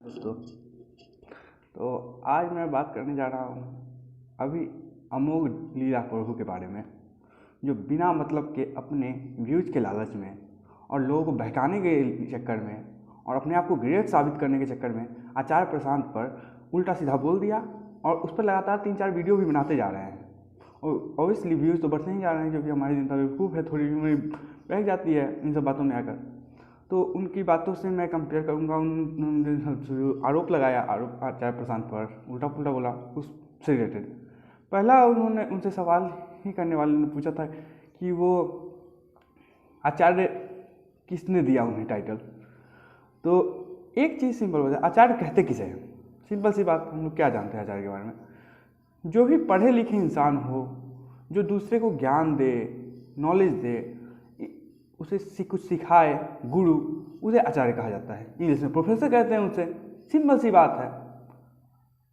दोस्तों, तो आज मैं बात करने जा रहा हूँ अभी अमोघ लीला प्रभु के बारे में, जो बिना मतलब के अपने व्यूज के लालच में और लोगों को बहकाने के चक्कर में और अपने आप को ग्रेट साबित करने के चक्कर में आचार्य प्रशांत पर उल्टा सीधा बोल दिया और उस पर लगातार 3-4 वीडियो भी बनाते जा रहे हैं। और ऑब्वियसली व्यूज़ तो बढ़ते ही जा रहे हैं, क्योंकि हमारी जनता बेवकूफ़ है, थोड़ी उम्र बह जाती है इन सब बातों में आकर। तो उनकी बातों से मैं कंपेयर करूँगा, उन्होंने आरोप लगाया, आरोप आचार्य प्रशांत पर उल्टा पुल्टा बोला उससे रिलेटेड। पहला उन्होंने उनसे सवाल ही करने वाले ने पूछा था कि वो आचार्य किसने दिया उन्हें टाइटल। तो एक चीज़ सिंपल हो जाए, आचार्य कहते किसे हैं? सिंपल सी बात, हम लोग क्या जानते हैं आचार्य के बारे में? जो भी पढ़े लिखे इंसान हो, जो दूसरे को ज्ञान दे, नॉलेज दे, उसे कुछ सिखाए, गुरु, उसे आचार्य कहा जाता है। इंग्लिश में प्रोफेसर कहते हैं उसे। सिंपल सी बात है।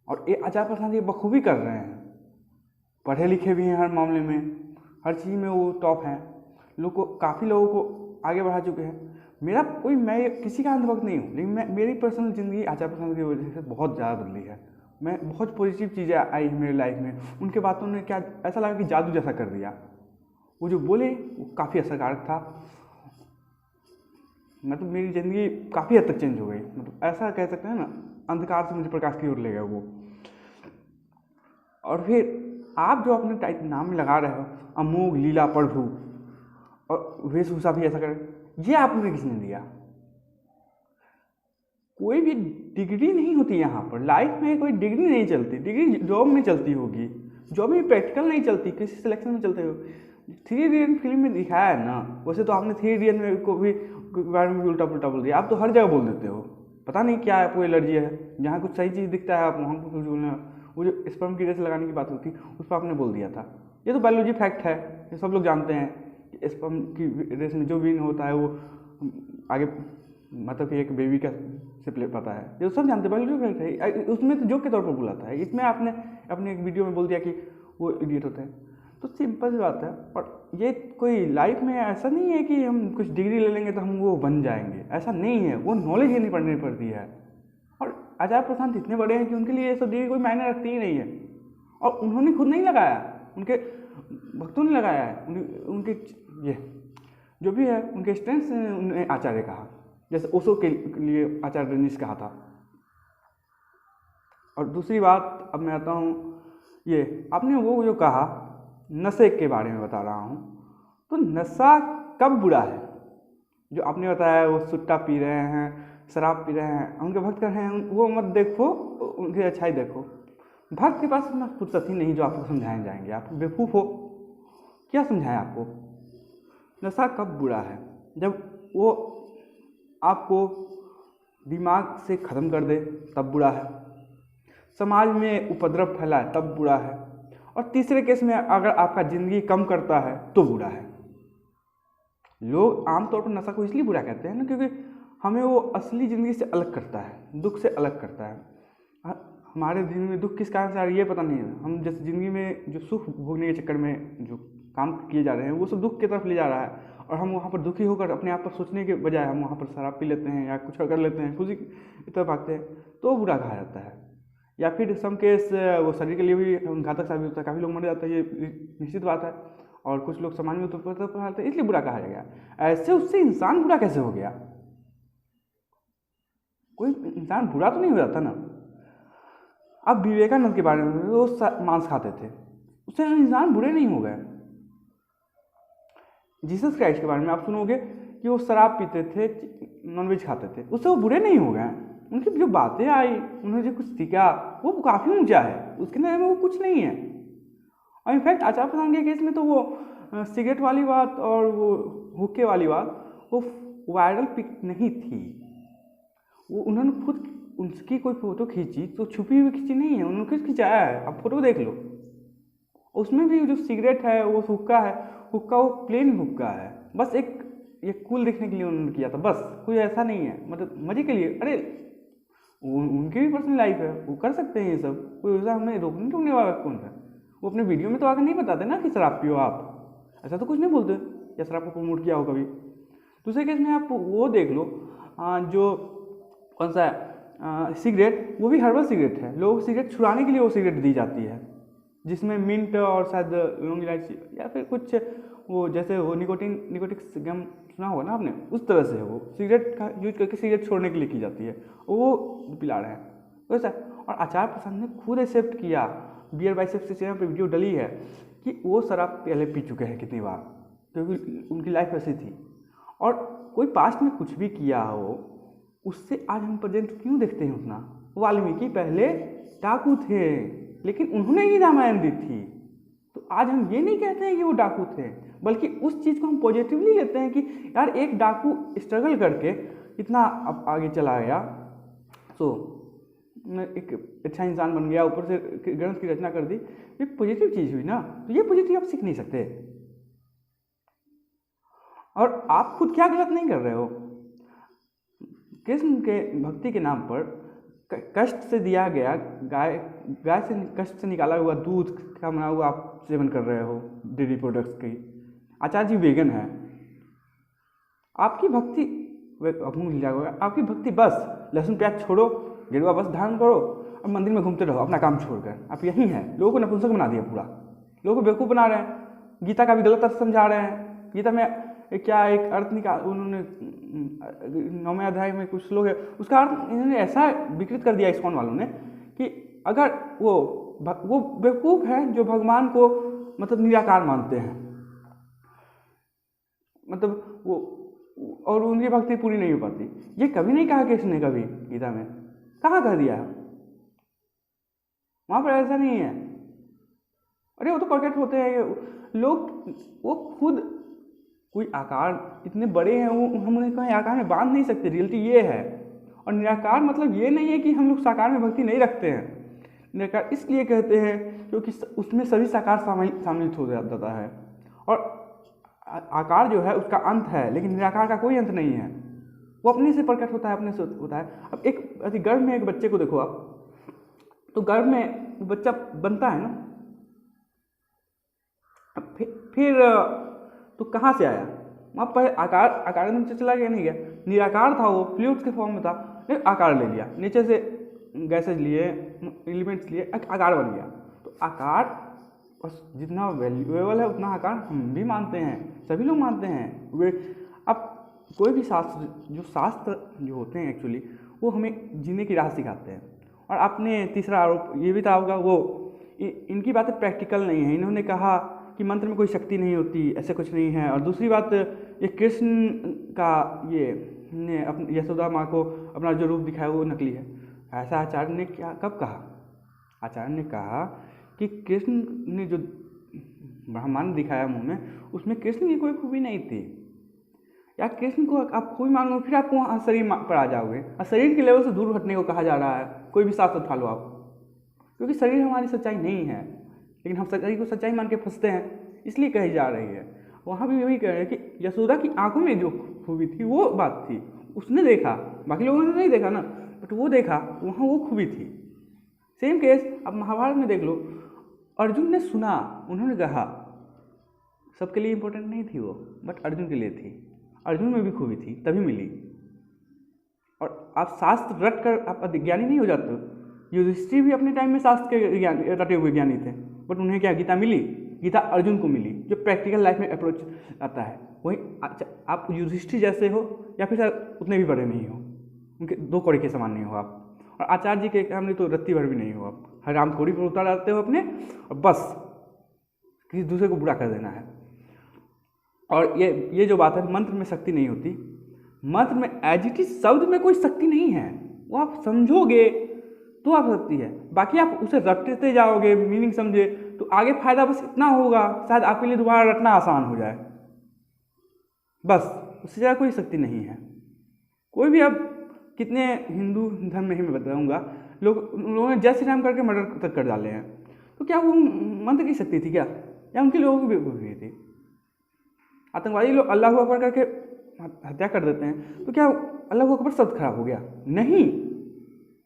और ये आचार्य प्रशांत ये बखूबी कर रहे हैं, पढ़े लिखे भी हैं हर मामले में, हर चीज़ में वो टॉप हैं, काफ़ी लोगों को आगे बढ़ा चुके हैं। मैं किसी का अंधभक्त नहीं हूँ, लेकिन मेरी पर्सनल ज़िंदगी आचार्य प्रशांत की वजह से बहुत ज़्यादा बदली है। मैं बहुत पॉजिटिव चीज़ें आई है मेरी लाइफ में। उनके बातों ने क्या ऐसा लगा कि जादू जैसा कर दिया। वो जो बोले वो काफ़ी असरकारक था। मतलब मेरी ज़िंदगी काफ़ी हद तक चेंज हो गई, मतलब ऐसा कह सकते हैं ना, अंधकार से मुझे प्रकाश की ओर ले गया वो। और फिर आप जो अपने नाम में लगा रहे हो अमोघ लीला प्रभु, और वेशभूषा भी ऐसा कर, ये आपने किसने दिया? कोई भी डिग्री नहीं होती यहाँ पर। लाइफ में कोई डिग्री नहीं चलती। डिग्री जॉब में चलती होगी, जॉब में प्रैक्टिकल नहीं चलती, किसी सिलेक्शन में चलते हो। 3 इडियन फिल्म में दिखाया है ना, वैसे तो आपने 3 इडियन में को भी बारे में भी उल्टा पुल्टा बोल दिया। आप तो हर जगह बोल देते हो, पता नहीं क्या आपको एलर्जी है। जहाँ कुछ सही चीज़ दिखता है आप वहाँ को कुछ बोलना। वो जो स्पर्म की रेस लगाने की बात होती उस पर आपने बोल दिया था। ये तो बायोलॉजी फैक्ट है, ये सब लोग जानते हैं कि स्पर्म की रेस में जो विन होता है वो आगे, मतलब कि एक बेबी का से प्ले पाता है, ये सब जानते हैं, बायोलॉजी फैक्ट है। उसमें तो जोक के तौर पर बुलाता है, इसमें आपने अपने एक वीडियो में बोल दिया कि वो इडियट होते हैं। तो सिंपल सी बात है। और ये कोई लाइफ में ऐसा नहीं है कि हम कुछ डिग्री ले लेंगे तो हम वो बन जाएंगे, ऐसा नहीं है। वो नॉलेज ही नहीं पढ़नी पड़ती है। और आचार्य प्रशांत इतने बड़े हैं कि उनके लिए ये सब डिग्री कोई मायने रखती ही नहीं है। और उन्होंने खुद नहीं लगाया, उनके भक्तों ने लगाया है। उनके ये जो भी है उनके स्टूडेंट्स ने उन्हें आचार्य कहा, जैसे ओशो के लिए आचार्य रजनीश कहा था। और दूसरी बात, अब मैं आता हूँ, ये आपने वो जो कहा नशे के बारे में बता रहा हूँ। तो नशा कब बुरा है? जो आपने बताया वो सुट्टा पी रहे हैं, शराब पी रहे हैं, उनके भक्त कर रहे हैं, वो मत देखो, उनकी अच्छाई देखो। भक्त के पास इतना फुर्सत ही नहीं जो आपको समझाए जाएंगे। आप बेवकूफ़ हो, क्या समझाएं आपको? नशा कब बुरा है? जब वो आपको दिमाग से ख़त्म कर दे तब बुरा है, समाज में उपद्रव फैलाए तब बुरा है, और तीसरे केस में अगर आपका ज़िंदगी कम करता है तो बुरा है। लोग आमतौर पर नशा को इसलिए बुरा कहते हैं ना, क्योंकि हमें वो असली ज़िंदगी से अलग करता है, दुख से अलग करता है। हमारे ज़िंदगी में दुख किस कारण से आ रहा है ये पता नहीं है। हम जैसे ज़िंदगी में जो सुख भोगने के चक्कर में जो काम किए जा रहे हैं वो सब दुख की तरफ ले जा रहा है, और हम वहाँ पर दुखी होकर अपने आप पर सोचने के बजाय हम वहाँ पर शराब पी लेते हैं या कुछ कर लेते हैं, खुशी की तरफ भागते हैं, तो बुरा कहा जाता है। या फिर सम केस वो शरीर के लिए भी घातक साबित होता है, काफ़ी लोग मर जाते हैं, ये निश्चित बात है। और कुछ लोग समाज में तो फैलते हैं, इसलिए बुरा कहा गया। ऐसे उससे इंसान बुरा कैसे हो गया? कोई इंसान बुरा तो नहीं हो जाता ना। अब विवेकानंद के बारे में वो मांस खाते थे, उससे इंसान बुरे नहीं हो गए। जीसस क्राइस्ट के बारे में आप सुनोगे कि वो शराब पीते थे, नॉनवेज खाते थे, उससे वो बुरे नहीं हो गए। उनकी जो बातें आई, उन्होंने जो कुछ सीखा वो काफ़ी ऊंचा है, उसके नए में वो कुछ नहीं है। और इनफैक्ट आचार्य प्रशांत के केस में तो वो सिगरेट वाली बात और वो हुक्के वाली बात वो वायरल पिक नहीं थी। वो उन्होंने खुद उसकी कोई फ़ोटो खींची तो छुपी हुई खींची नहीं है, उन्होंने खुद खिंचाया है। आप फोटो देख लो, उसमें भी जो सिगरेट है वो हुक्का है, हुक्का वो प्लेन हुक्का है, बस एक ये कूल दिखने के लिए उन्होंने किया था, बस कोई ऐसा नहीं है, मतलब मजे के लिए। अरे उनकी भी पर्सनल लाइफ है, वो कर सकते हैं ये सब, कोई ऐसा हमें रोकने टोकने वाला कौन है? वो अपने वीडियो में तो आकर नहीं बताते ना कि शराब पियो आप, ऐसा तो कुछ नहीं बोलते या शराब को प्रमोट किया हो कभी। दूसरे केस में आप वो देख लो, जो कौन सा है सिगरेट, वो भी हर्बल सिगरेट है। लोगों को सिगरेट छुड़ाने के लिए वो सिगरेट दी जाती है, जिसमें मिंट और शायद लौंग इलायची या फिर कुछ वो जैसे वो निकोटिक्स गम सुना होगा ना आपने, उस तरह से वो सिगरेट का यूज करके सिगरेट छोड़ने के लिए की जाती है, वो पिला रहे हैं वैसा। और आचार्य प्रसाद ने खुद एक्सेप्ट किया, बियर बाइसेप्स के चैनल पर वीडियो डली है कि वो शराब पहले पी चुके हैं कितनी बार, क्योंकि उनकी लाइफ ऐसी थी। और कोई पास्ट में कुछ भी किया हो, उससे आज हम प्रेजेंट क्यों देखते हैं उतना। वाल्मीकि पहले डाकू थे, लेकिन उन्होंने ही रामायण दी थी, तो आज हम ये नहीं कहते हैं कि वो डाकू थे, बल्कि उस चीज़ को हम पॉजिटिवली लेते हैं कि यार एक डाकू स्ट्रगल करके इतना आगे चला गया, तो एक अच्छा इंसान बन गया, ऊपर से ग्रंथ की रचना कर दी, ये पॉजिटिव चीज़ हुई ना। तो ये पॉजिटिव आप सीख नहीं सकते। और आप खुद क्या गलत नहीं कर रहे हो। कृष्ण के भक्ति के नाम पर कष्ट से दिया गया गाय से कष्ट से निकाला हुआ दूध का बना हुआ आप सेवन कर रहे हो, डेयरी प्रोडक्ट्स की। आचार्य जी वेगन है, आपकी भक्ति आपकी भक्ति बस लहसुन प्याज छोड़ो, गेरुआ बस धारण करो और मंदिर में घूमते रहो अपना काम छोड़कर। आप यही हैं, लोगों को नपुंसक बना दिया, पूरा लोगों को बेवकूफ़ बना रहे हैं, गीता का भी गलत अर्थ समझा रहे हैं। गीता में क्या एक अर्थ निकाल उन्होंने 9वें अध्याय में कुछ श्लोक है, उसका अर्थ इन्होंने ऐसा विकृत कर दिया इस्कॉन वालों ने कि अगर वो बेवकूफ़ है जो भगवान को मतलब निराकार मानते हैं, मतलब वो, और उनकी भक्ति पूरी नहीं हो पाती। ये कभी नहीं कहा कृष्ण ने, कभी गीता में कहाँ कह दिया है, वहाँ पर ऐसा नहीं है। अरे वो तो प्रकट होते हैं लोग, वो खुद कोई आकार इतने बड़े हैं, वो हम उन्हें कहीं आकार में बांध नहीं सकते, रियलिटी ये है। और निराकार मतलब ये नहीं है कि हम लोग साकार में भक्ति नहीं रखते हैं। निराकार इसलिए कहते हैं क्योंकि उसमें सभी साकार सम्मिलित हो जाता है, और आकार जो है उसका अंत है, लेकिन निराकार का कोई अंत नहीं है, वो अपने से प्रकट होता है, अपने से होता है। अब एक गर्भ में एक बच्चे को देखो आप, तो गर्भ में बच्चा बनता है ना, फिर तो कहाँ से आया, वहाँ पर आकार नीचे चला गया, नहीं गया, निराकार था वो, फ्लूइड्स के फॉर्म में था, फिर आकार ले लिया, नीचे से गैसेज लिए, एलिमेंट्स लिए, आकार बन गया। तो आकार बस जितना वैल्यूएबल है उतना आकार हम भी मानते हैं, सभी लोग मानते हैं। वे अब कोई भी शास्त्र जो होते हैं एक्चुअली वो हमें जीने की राह सिखाते हैं। और आपने तीसरा आरोप ये भी था होगा, वो इनकी बातें प्रैक्टिकल नहीं है। इन्होंने कहा कि मंत्र में कोई शक्ति नहीं होती, ऐसे कुछ नहीं है। और दूसरी बात, ये कृष्ण का ये ने अपनी यशोदा माँ को अपना जो रूप दिखाया वो नकली है, ऐसा आचार्य ने क्या कब कहा। आचार्य ने कहा कि कृष्ण ने जो ब्रह्मांड दिखाया मुँह में, उसमें कृष्ण की कोई खूबी नहीं थी। या कृष्ण को आप खूबी मानोगे फिर आप वहाँ शरीर पर आ जाओगे, और शरीर के लेवल से दूर हटने को कहा जा रहा है। कोई भी शास्त्र उठा लो आप, क्योंकि शरीर हमारी सच्चाई नहीं है, लेकिन हम शरीर को सच्चाई मान के फंसते हैं, इसलिए कही जा रही है। वहाँ भी वही कह रहे हैं कि यशोदा की आंखों में जो खूबी थी वो बात थी, उसने देखा, बाकी लोगों ने नहीं देखा ना, बट वो देखा, वहाँ वो खूबी थी। सेम केस अब महाभारत में देख लो, अर्जुन ने सुना, उन्होंने कहा, सबके लिए इम्पोर्टेंट नहीं थी वो, बट अर्जुन के लिए थी। अर्जुन में भी खूबी थी, तभी मिली। और आप शास्त्र रट कर आप ज्ञानी नहीं हो जाते हो। युधिष्ठिर भी अपने टाइम में शास्त्र के ज्ञान रटे हुए ज्ञानी थे, बट उन्हें क्या गीता मिली? गीता अर्जुन को मिली, जो प्रैक्टिकल लाइफ में अप्रोच आता है। वही आप युधिष्ठिर जैसे हो या फिर उतने भी बड़े नहीं हो, उनके दो कौड़ी के समान नहीं हो आप। और आचार्य जी के सामने तो रत्ती भर भी नहीं हो आप, हर राम कौड़ी पर उतार आते हो अपने, और बस किसी दूसरे को बुरा कर देना है। और ये जो बात है, मंत्र में शक्ति नहीं होती, मंत्र में एज इट इज शब्द में कोई शक्ति नहीं है, वो आप समझोगे तो आप शक्ति है। बाकी आप उसे रटते जाओगे, मीनिंग समझे, तो आगे फायदा बस इतना होगा, शायद आपके लिए दोबारा रटना आसान हो जाए, बस उससे ज़्यादा कोई शक्ति नहीं है। कोई भी, अब कितने हिंदू धर्म में ही मैं बताऊँगा, लोगों ने जय श्री राम करके मर्डर तक कर डाले हैं, तो क्या वो मंत्र की शक्ति थी क्या, या उनके लोगों की बेवकूफ़ी थी? आतंकवादी लोग अल्लाह अकबर करके हत्या कर देते हैं, तो क्या अल्लाह अकबर शब्द खराब हो गया? नहीं,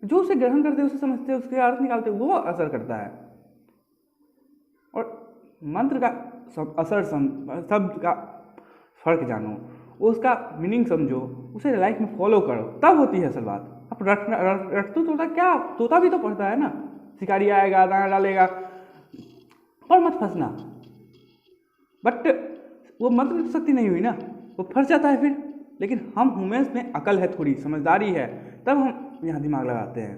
जो उसे ग्रहण करते, उसे समझते, उसके अर्थ निकालते, वो असर करता है। और मंत्र का असर शब्द का फर्क जानो, उसका मीनिंग समझो, उसे लाइफ में फॉलो करो, तब होती है असल बात। आप रट तो तोता क्या, तोता भी तो पढ़ता है ना, शिकारी आएगा दाना डालेगा, पर मत फंसना। बट वो मंत्र शक्ति नहीं हुई ना, वो फंस जाता है फिर। लेकिन हम ह्यूमंस में अकल है, थोड़ी समझदारी है, तब हम यहाँ दिमाग लगाते हैं,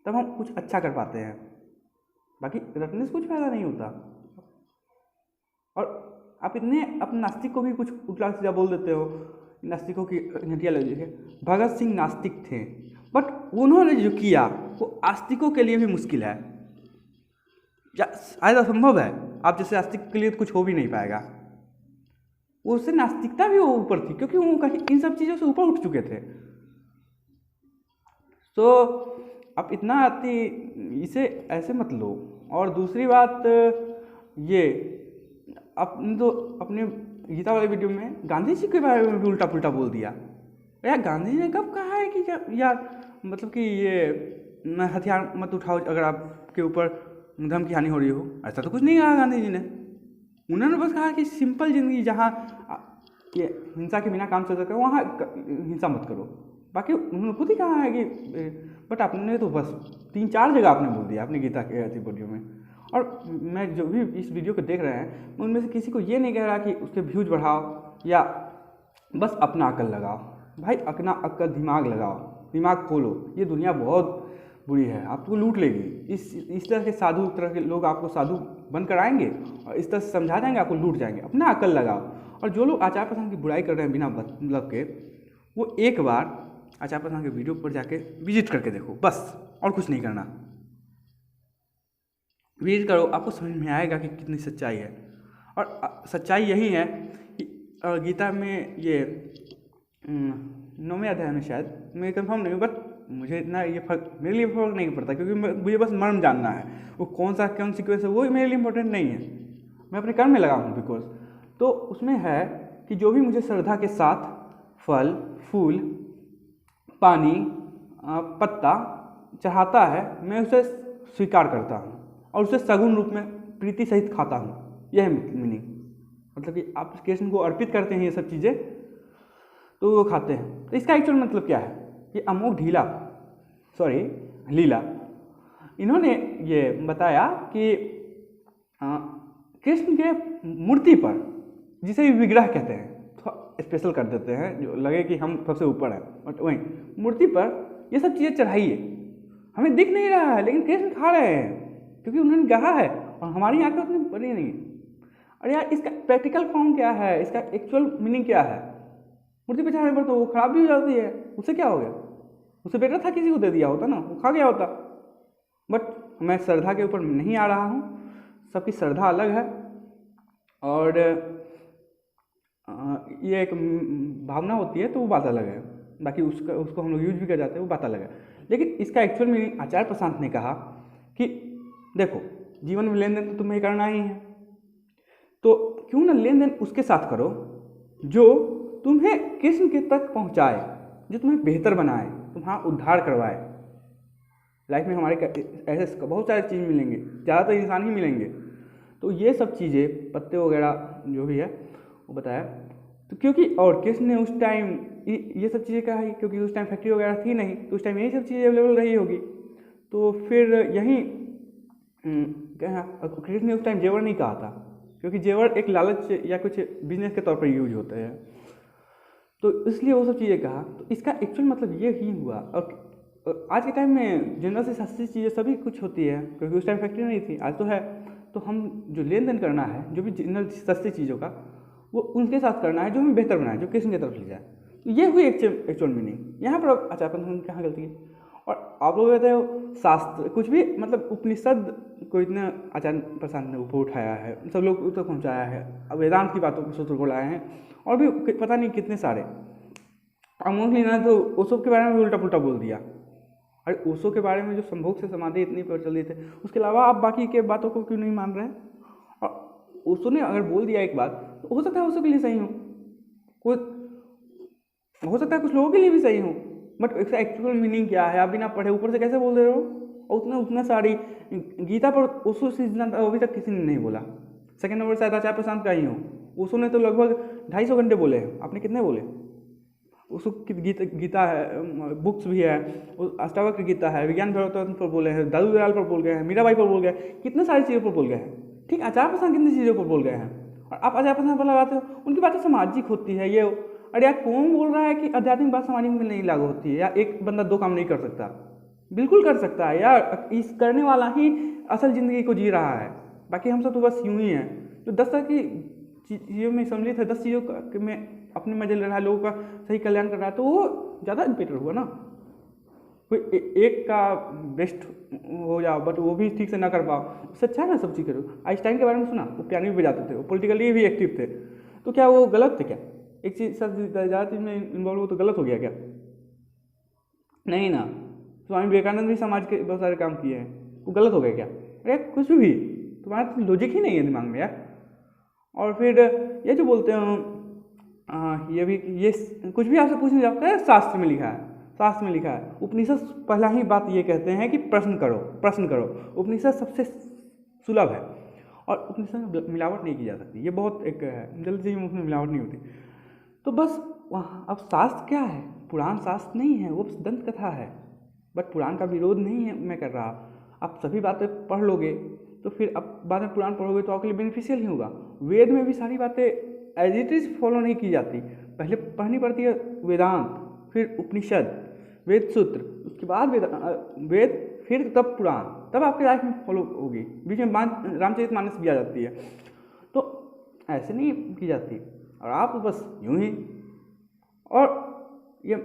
तब हम कुछ अच्छा कर पाते हैं। बाकी रटने से कुछ फायदा नहीं होता। और आप इतने अपने नास्तिक को भी कुछ उल्टा सीधा बोल देते हो, नास्तिकों की घटिया लगी है। भगत सिंह नास्तिक थे, बट उन्होंने जो किया वो आस्तिकों के लिए भी मुश्किल है, या शायद असंभव है। आप जैसे आस्तिक के लिए तो कुछ हो भी नहीं पाएगा। उससे नास्तिकता भी वो ऊपर थी, क्योंकि वो कहीं इन सब चीज़ों से ऊपर उठ चुके थे। तो आप इतना आती इसे ऐसे मत लो। और दूसरी बात ये, आपने तो अपने गीता वाले वीडियो में गांधी जी के बारे में भी उल्टा पुल्टा बोल दिया। यार गांधी जी ने कब कहा है कि यार मतलब कि ये हथियार मत उठाओ अगर आपके ऊपर धर्म की हानि हो रही हो? ऐसा तो कुछ नहीं कहा गांधी जी ने। उन्होंने बस कहा कि सिंपल जिंदगी जहाँ ये हिंसा के बिना काम चल सके वहाँ हिंसा मत करो। बाकी उन्होंने खुद ही कहा है कि बट आपने तो बस 3-4 जगह आपने बोल दिया अपनी गीता के वीडियो में। और मैं जो भी इस वीडियो को देख रहे हैं उनमें से किसी को ये नहीं कह रहा कि उसके व्यूज बढ़ाओ या बस अपना अकल लगाओ। भाई अपना अकल दिमाग लगाओ, दिमाग खोलो। ये दुनिया बहुत बुरी है, आपको लूट लेगी। इस तरह के साधु तरह के लोग आपको साधु बनकर आएंगे और इस तरह से समझा देंगे, आपको लूट जाएंगे। अपना अकल लगाओ। और जो लोग आचार प्रधान की बुराई कर रहे हैं बिना मतलब के, वो एक बार आचार प्रधान के वीडियो पर जाके विजिट करके देखो, बस और कुछ नहीं करना। विजिट करो, आपको समझ में आएगा कि कितनी सच्चाई है। और सच्चाई यही है कि गीता में ये 9वें अध्याय में, शायद मैं कंफर्म नहीं हूँ, बट मुझे इतना ये फर्क मेरे लिए फर्क नहीं पड़ता, क्योंकि मुझे बस मर्म जानना है। वो कौन सीक्वेंस है वो मेरे लिए इम्पोर्टेंट नहीं है, मैं अपने कर्म में लगा हूँ। बिकॉज तो उसमें है कि जो भी मुझे श्रद्धा के साथ फल फूल पानी पत्ता चढ़ाता है, मैं उसे स्वीकार करता हूँ और उसे सगुण रूप में प्रीति सहित खाता हूँ। यह है मीनिंग। मतलब कि आप कृष्ण को अर्पित करते हैं ये सब चीज़ें, तो वो खाते हैं। तो इसका एक्चुअल मतलब क्या है? ये अमोघ लीला इन्होंने ये बताया कि कृष्ण के मूर्ति पर, जिसे विग्रह कहते हैं, थोड़ा स्पेशल कर देते हैं जो लगे कि हम सबसे ऊपर हैं, बट वहीं मूर्ति पर ये सब चीज़ें चढ़ाइए। हमें दिख नहीं रहा है लेकिन कृष्ण खा रहे हैं, क्योंकि उन्होंने कहा है और हमारी आंखें उतनी बड़ी नहीं। और यार इसका प्रैक्टिकल फॉर्म क्या है, इसका एक्चुअल मीनिंग क्या है? मूर्ति पे चढ़ाने पर तो वो खराब भी हो जाती है, उससे क्या हो गया? उससे बेटर था किसी को दे दिया होता ना, वो खा गया होता। बट मैं श्रद्धा के ऊपर नहीं आ रहा हूँ, सबकी श्रद्धा अलग है और ये एक भावना होती है, तो वो बात अलग है। बाकी उसको हम लोग यूज भी कर जाते हैं, वो बात अलग है। लेकिन इसका एक्चुअल मीनिंग आचार्य प्रशांत ने कहा कि देखो जीवन में लेन देन तो तुम्हें करना ही है, तो क्यों ना लेन देन उसके साथ करो जो तुम्हें कृष्ण के तक पहुंचाए, जो तुम्हें बेहतर बनाए, तुम्हारा उद्धार करवाए। लाइफ में हमारे ऐसे बहुत सारी चीज़ मिलेंगे, ज़्यादातर इंसान ही मिलेंगे। तो ये सब चीज़ें पत्ते वगैरह जो भी है वो बताया। तो क्योंकि और कृष्ण ने उस टाइम ये सब चीज़ें कहा है, क्योंकि उस टाइम फैक्ट्री वगैरह थी नहीं, तो उस टाइम यही सब चीज़ें अवेलेबल रही होगी। तो फिर यहीं कृष्ण ने उस टाइम जेवर नहीं कहा था, क्योंकि जेवर एक लालच या कुछ बिजनेस के तौर पर यूज होता है, तो इसलिए वो सब चीज़ें कहा। तो इसका एक्चुअल मतलब ये ही हुआ। और आज के टाइम में जनरल से सस्ती चीज़ें सभी कुछ होती है, क्योंकि उस टाइम फैक्ट्री नहीं थी, आज तो है। तो हम जो लेन देन करना है, जो भी जनरल सस्ती चीज़ों का, वो उनके साथ करना है जो हमें बेहतर बनाए, जो कृष्ण की तरफ ले जाए। तो ये हुई एक्चुअल मीनिंग। यहाँ पर आचार्य प्रशांत कहाँ गलती है? और आप लोग कहते हो शास्त्र कुछ भी, मतलब उपनिषद को इतना आचार्य प्रशांत ने ऊपर उठाया है, सब लोग तक पहुँचाया है, अब वेदांत की बातों को सूत्र को लाए हैं, और भी पता नहीं कितने सारे। अमोघ लीला तो ओशो के बारे में भी उल्टा पुल्टा बोल दिया। अरे ओशो के बारे में जो संभोग से समाधि इतनी प्रचलित है, उसके अलावा आप बाकी के बातों को क्यों नहीं मान रहे हैं? और ओशो ने अगर बोल दिया एक बात, तो हो सकता है ओशो के लिए सही हो, हो सकता है कुछ लोगों के लिए भी सही हो, बट इसका एक्चुअल मीनिंग क्या है आप बिना पढ़े ऊपर से कैसे बोल रहे हो? और उतना सारी गीता पर ओशो से अभी तक किसी ने नहीं बोला। सेकंड नंबर शायद आचार्य प्रशांत का ही हो। ओशो ने तो लगभग 250 घंटे बोले हैं, आपने कितने बोले? उसको गीता है, बुक्स भी है, अष्टावक्र गीता है, विज्ञान प्रवर्तन पर बोले हैं, दादू दयाल पर बोल गए हैं, मीराबाई पर बोल गए, कितने सारी चीज़ों पर बोल गए हैं। ठीक, आचार्य प्रसाद कितनी चीज़ों पर बोल गए हैं, और आप आचार्य प्रसाद पर लगाते हो। उनकी बातें सामाजिक होती है। ये अरे यार, कौन बोल रहा है कि आध्यात्मिक बात समाज में नहीं लागू होती है, या एक बंदा दो काम नहीं कर सकता? बिल्कुल कर सकता है यार, इस करने वाला ही असल ज़िंदगी को जी रहा है। बाकी हम सब तो बस यूं ही हैं जो 10 तरह की चीज़ों में सम्मिलित है, 10 चीज़ों में अपने मजे ले रहा है, लोगों का सही कल्याण कर रहा है, तो वो ज़्यादा बेटर हुआ ना। कोई एक का बेस्ट हो जाओ बट वो भी ठीक से ना कर पाओ, उससे अच्छा है ना सब चीज़ करो। आइंस्टाइन के बारे में सुना, वो पियानो भी बजाते थे, वो पॉलिटिकली भी एक्टिव थे, तो क्या वो गलत थे क्या? एक चीज़ सब ज़्यादा चीज़ में इन्वॉल्व हो तो गलत हो गया क्या? नहीं ना। स्वामी विवेकानंद भी समाज के बहुत सारे काम किए हैं, वो गलत हो गए क्या? अरे कुछ भी, तुम्हारा तो लॉजिक ही नहीं है दिमाग में यार। और फिर ये जो बोलते हो ये भी, ये कुछ भी आपसे पूछने जाओ, क्या शास्त्र में लिखा है, शास्त्र में लिखा है। उपनिषद पहला ही बात ये कहते हैं कि प्रश्न करो, प्रश्न करो। उपनिषद सबसे सुलभ है, और उपनिषद में मिलावट नहीं की जा सकती। ये बहुत एक जल्दी से उसमें मिलावट नहीं होती। तो बस वहाँ अब शास्त्र क्या है? पुराण शास्त्र नहीं है, वो दंत कथा है। बट पुराण का विरोध नहीं है मैं कर रहा। आप सभी बातें पढ़ लोगे तो फिर अब बाद में पुराण पढ़ोगे तो आपके लिए बेनिफिशियल ही होगा। वेद में भी सारी बातें एज इट इज़ फॉलो नहीं की जाती, पहले पढ़नी पड़ती है वेदांत, फिर उपनिषद, वेद सूत्र, उसके बाद वेद, फिर तब पुराण, तब आपकी लाइफ में फॉलो होगी। बीच में रामचरितमानस भी आ जाती है, तो ऐसे नहीं की जाती। और आप बस यूं ही, और ये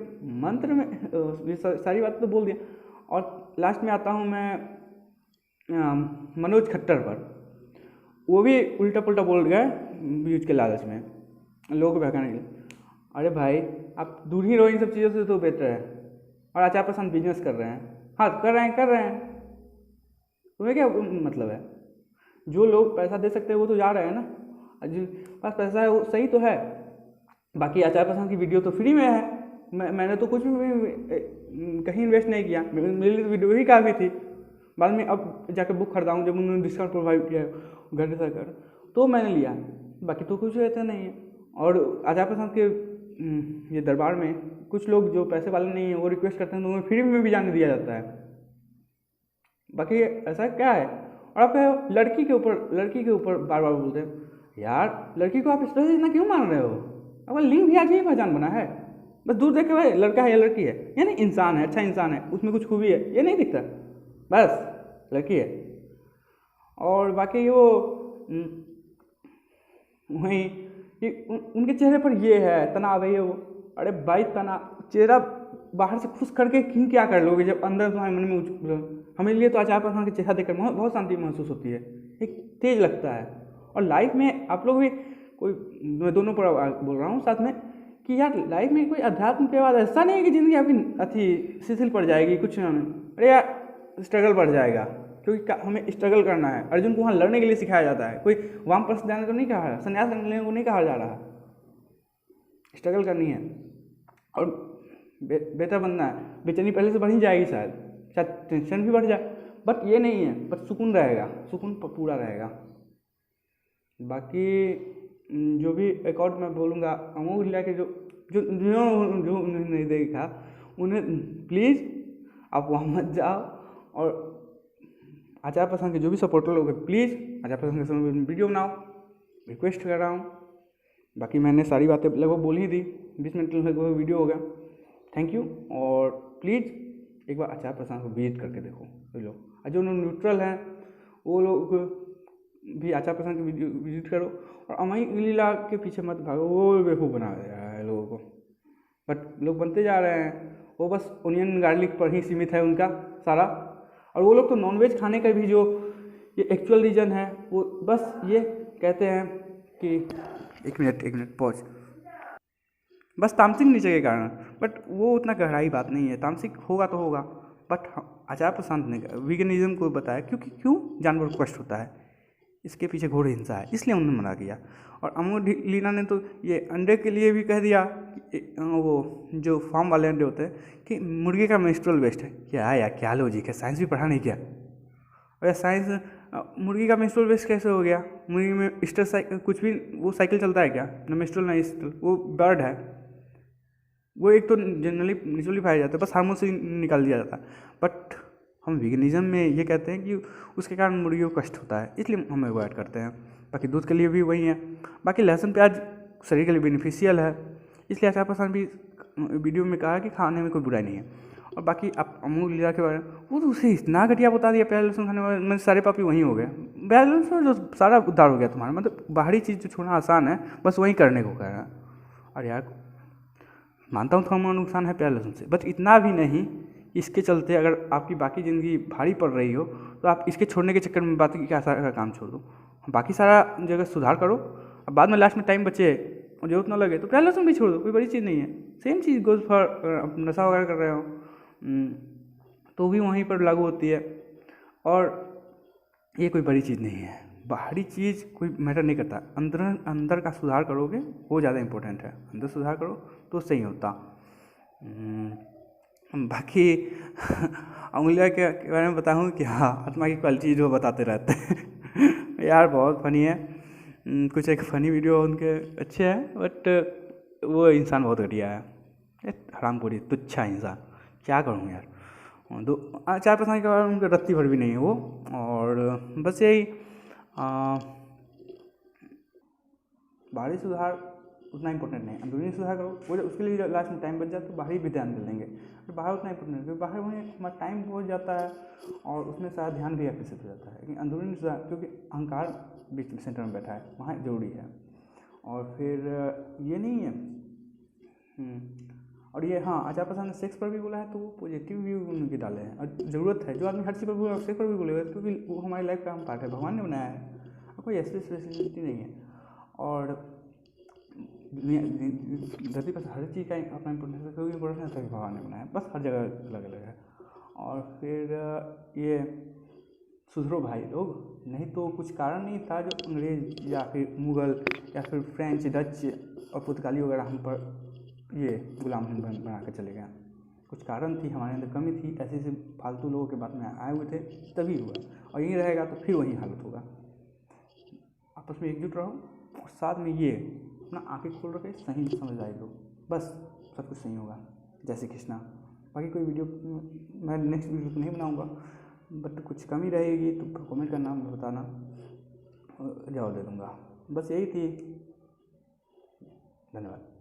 मंत्र में ये सारी बातें तो बोल दिया। और लास्ट में आता हूँ मैं मनोज खट्टर पर। वो भी उल्टा पुल्टा बोल गए व्यूज के लालच में, लोगों को बहकाने के लिए। अरे भाई, आप दूर ही रहो इन सब चीज़ों से तो बेहतर है। और आचार्य प्रसाद बिजनेस कर रहे हैं, हाँ कर रहे हैं, तुम्हें क्या मतलब है? जो लोग पैसा दे सकते हैं वो तो जा रहे हैं ना, जिन पास पैसा है वो सही तो है। बाकी आचार्य प्रसाद की वीडियो तो फ्री में है, मैंने तो कुछ भी कहीं इन्वेस्ट नहीं किया, मेरी वीडियो ही काफ़ी थी। बाद में अब जाकर बुक खरीदा हूँ, जब उन्होंने डिस्काउंट प्रोवाइड किया घर से कर, तो मैंने लिया। बाकी तो कुछ रहता नहीं है। और आचार्य प्रसाद के ये दरबार में कुछ लोग जो पैसे वाले नहीं हैं वो रिक्वेस्ट करते हैं तो उन्हें फ्री में भी जाने दिया जाता है। बाकी ऐसा क्या है? और आप लड़की के ऊपर बार बार बोलते हैं। यार लड़की को आप स्पेशल इतना क्यों मान रहे हो? अब लिंग भी आज ही पहचान बना है, बस दूर देख के भाई लड़का है या लड़की है, यानी इंसान है, अच्छा इंसान है, उसमें कुछ खूबी है, ये नहीं दिखता, बस लड़की है। और बाकी वो वहीं उनके चेहरे पर ये है तनाव है, ये वो। अरे भाई तनाव, चेहरा बाहर से खुश करके क्यों क्या कर लोगे जब अंदर तुम्हारे मन में हमारे लिए तो आचार्य प्रसाद का चेहरा देखकर बहुत शांति महसूस होती है, एक तेज लगता है। और लाइफ में आप लोग भी कोई, मैं दोनों पर बोल रहा हूँ साथ में, कि यार लाइफ में कोई अध्यात्म के बाद ऐसा नहीं है कि ज़िंदगी आपकी शिथिल पड़ जाएगी, कुछ नहीं। अरे यार स्ट्रगल बढ़ जाएगा, क्योंकि हमें स्ट्रगल करना है। अर्जुन को वहाँ लड़ने के लिए सिखाया जाता है, कोई वामप्रस्थ जाने तो नहीं कहा है, संन्यास लेने को नहीं कहा जा रहा है, स्ट्रगल करनी है और बेहतर बनना है। बेचैनी पहले से बढ़ ही जाएगी, शायद टेंशन भी बढ़ जाए, बट ये नहीं है, बट सुकून रहेगा, सुकून पूरा रहेगा। बाकी जो भी एक और मैं बोलूँगा, अमोघ लीला के जो उन्होंने नहीं देखा उन्हें प्लीज़ आप वहाँ मत जाओ। और आचार्य प्रसाद के जो भी सपोर्टर लोग हैं प्लीज़ आचार्य प्रसाद के समय वीडियो बनाओ, रिक्वेस्ट कर रहा हूँ। बाकी मैंने सारी बातें लगभग बोल ही दी, 20 मिनट लगभग वीडियो हो गया। Thank you. और प्लीज़ एक बार आचार्य प्रसाद को विजिट करके देखो ये लोग, और जो न्यूट्रल हैं वो लोग भी आचार्य प्रसाद की वीडियो विजिट करो। और अमोघ लीला के पीछे मत भागो, वो बेवकूफ़ बना रहा है लोगों को, बट लोग बनते जा रहे हैं। वो बस ओनियन गार्लिक पर ही सीमित है उनका सारा। और वो लोग तो नॉनवेज खाने का भी जो ये एक्चुअल रीज़न है वो बस ये कहते हैं कि एक मिनट पॉज, बस तामसिक नीचे के कारण। बट वो उतना गहराई बात नहीं है, तामसिक होगा तो होगा, बट आचार्य प्रसाद ने वीगनिज्म को बताया क्योंकि क्यों जानवर को कष्ट होता है, इसके पीछे घोर हिंसा है, इसलिए उन्होंने मना किया। और अमोघ लीला ने तो ये अंडे के लिए भी कह दिया कि वो जो फार्म वाले अंडे होते हैं कि मुर्गे का मेंस्ट्रुअल वेस्ट है। क्या यार, क्या लॉजिक है? साइंस भी पढ़ा नहीं क्या? और साइंस मुर्गी का मेंस्ट्रुअल वेस्ट कैसे हो गया? मुर्गी में ईस्टर कुछ भी वो साइकिल चलता है क्या? ना मेंस्ट्रुअल ना ईस्टर, वो बर्ड है। वो एक तो जनरली नेचुरली पाया जाता है, बस हार्मोन से निकाल दिया जाता है। बट हम वीगनिज्म में ये कहते हैं कि उसके कारण मुर्गियों को कष्ट होता है, इसलिए हम अवॉइड करते हैं। बाकी दूध के लिए भी वही है। बाकी लहसुन प्याज शरीर के लिए बेनिफिशियल है, इसलिए अचार पसंद भी वीडियो में कहा कि खाने में कोई बुराई नहीं है। और बाकी आप अमूल लीला के बारे में, वो तो उसे इतना घटिया बता दिया, प्याज लहसुन खाने वाले में सारे पापी वहीं हो गए। प्याज लहसुन जो सारा उद्धार हो गया तुम्हारा, मतलब बाहरी चीज़ जो छोड़ना आसान है, बस वहीं करने को कह रहा है। और यार मानता हूँ थोड़ा नुकसान है प्याज लहसुन से, बट इतना भी नहीं। इसके चलते अगर आपकी बाकी ज़िंदगी भारी पड़ रही हो तो आप इसके छोड़ने के चक्कर में बाकी क्या सारा काम छोड़ दो, बाकी सारा जगह सुधार करो। अब बाद में लास्ट में टाइम बचे और जरूरत ना लगे तो प्याज लहसुन भी छोड़ दो, कोई बड़ी चीज़ नहीं है। सेम चीज़ गोज़ फॉर नशा वगैरह कर रहे हो तो भी वहीं पर लागू होती है। और ये कोई बड़ी चीज़ नहीं है, बाहरी चीज़ कोई मैटर नहीं करता, अंदर का सुधार करोगे वो ज़्यादा इंपॉर्टेंट है। अंदर सुधार करो तो सही होता। बाकी उंगलियों के बारे में बताऊँ कि हाँ, आत्मा की क्वालिटी जो बताते रहते हैं यार बहुत फनी है। कुछ एक फ़नी वीडियो उनके अच्छे हैं, बट वो इंसान बहुत घटिया है, हरामखोरी तुच्छा इंसान, क्या करूँ यार। दो 4-5 के बाद उनका रत्ती भर भी नहीं है वो। और बस यही बाहरी सुधार उतना इंपॉर्टेंट नहीं, अंदरूनी सुधार करो, वो उसके लिए लास्ट में टाइम बच जाए तो बाहरी भी ध्यान दे देंगे। तो बाहर उतना इंपॉर्टेंट है क्योंकि बाहर वहीं हमारा टाइम पहुँच जाता है और उसमें सारा ध्यान भी आकर्षित हो जाता है। लेकिन अंदरूनी सुधार, क्योंकि अहंकार बीच में सेंटर में बैठा है, वहाँ ज़रूरी है। और फिर ये नहीं है और ये हाँ, आचार पसंद ने सेक्स पर भी बोला है तो वो पॉजिटिव व्यू उनके डाले हैं। और ज़रूरत है, जो आदमी हर चीज़ पर बोलेगा सेक्स पर भी बोलेगा, क्योंकि वो हमारी लाइफ का हम पार्ट है, भगवान ने बनाया है, कोई ऐसी स्पेसिफिसिटी नहीं है। और धरती पर हर चीज़ का अपना इम्पोर्टेंस है, क्योंकि इम्पोर्टेंस है भगवान ने बनाया है, बस हर जगह अलग अलग है। और फिर ये सुधरो भाई लोग, नहीं तो कुछ कारण नहीं था जो अंग्रेज या फिर मुग़ल या फिर फ्रेंच, डच और पुर्तगाली वगैरह हम पर ये गुलाम बना कर चले गए। कुछ कारण थी, हमारे अंदर कमी थी, ऐसे ऐसे फालतू लोगों के बात में आए हुए थे, तभी हुआ। और यहीं रहेगा तो फिर वही हालत होगा। आपस में एकजुट रहो और साथ में ये अपना आंखें खोल रखे सही समझदारी लो, बस सब कुछ सही होगा। जय श्री कृष्णा। बाकी कोई वीडियो मैं नेक्स्ट वीडियो तो नहीं बनाऊँगा, बट कुछ कमी रहेगी तो कमेंट करना, बताना, जवाब दे दूँगा। बस यही थी। धन्यवाद।